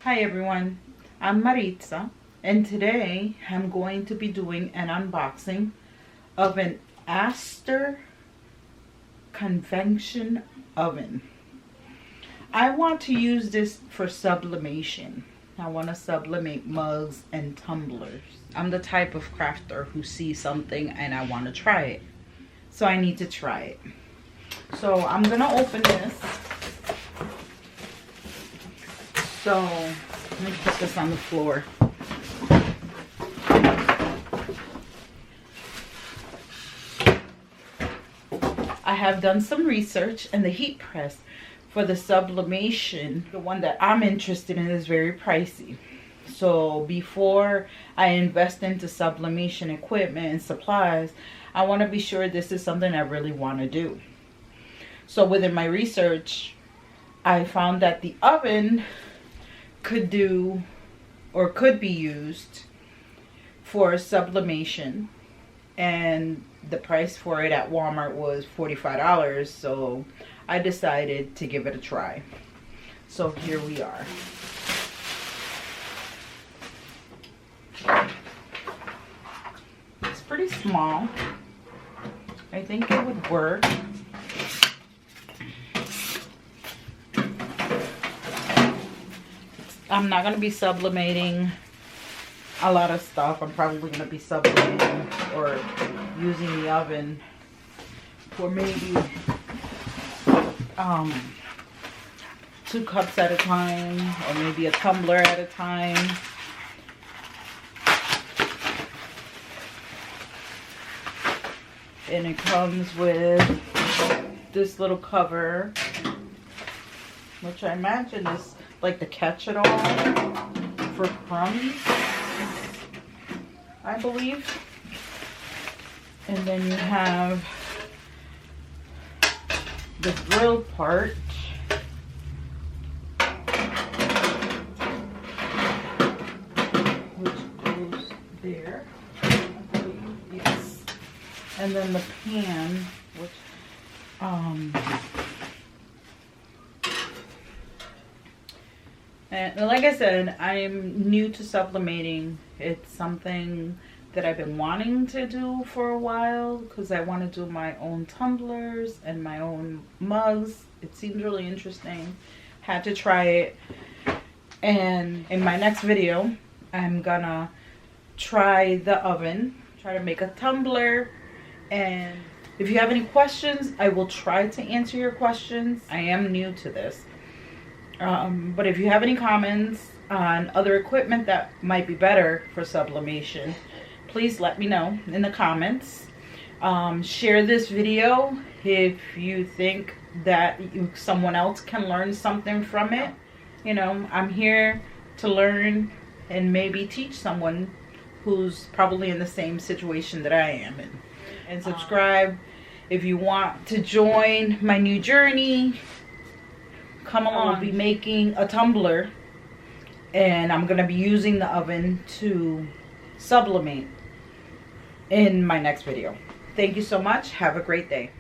Hi everyone, I'm Maritza, and today I'm going to be doing an unboxing of an Oster Convection Oven. I want to use this for sublimation. I want to sublimate mugs and tumblers. I'm the type of crafter who sees something and I want to try it. So I need to try it. So I'm going to open this. So let me put this on the floor. I have done some research, and the heat press for the sublimation, the one that I'm interested in, is very pricey. So before I invest into sublimation equipment and supplies, I want to be sure this is something I really want to do. So within my research, I found that the oven could be used for sublimation, and the price for it at Walmart was $45, so I decided to give it a try. So here we are. It's pretty small. I think it would work. I'm not going to be sublimating a lot of stuff. I'm probably going to be sublimating or using the oven for maybe 2 cups at a time, or maybe a tumbler at a time. And it comes with this little cover, which I imagine is like the catch-it-all for crumbs, I believe. And then you have the grill part, which goes there, I believe. Yes. And then the pan, which and like I said, I'm new to sublimating. It's something that I've been wanting to do for a while because I want to do my own tumblers and my own mugs. It seems really interesting. Had to try it. And in my next video, I'm gonna try the oven, try to make a tumbler. And if you have any questions, I will try to answer your questions. I am new to this. But if you have any comments on other equipment that might be better for sublimation, please let me know in the comments. Share this video if you think that someone else can learn something from it. You know, I'm here to learn and maybe teach someone who's probably in the same situation that I am in. And subscribe if you want to join my new journey. Come along. I'll be making a tumbler, and I'm going to be using the oven to sublimate in my next video. Thank you so much. Have a great day.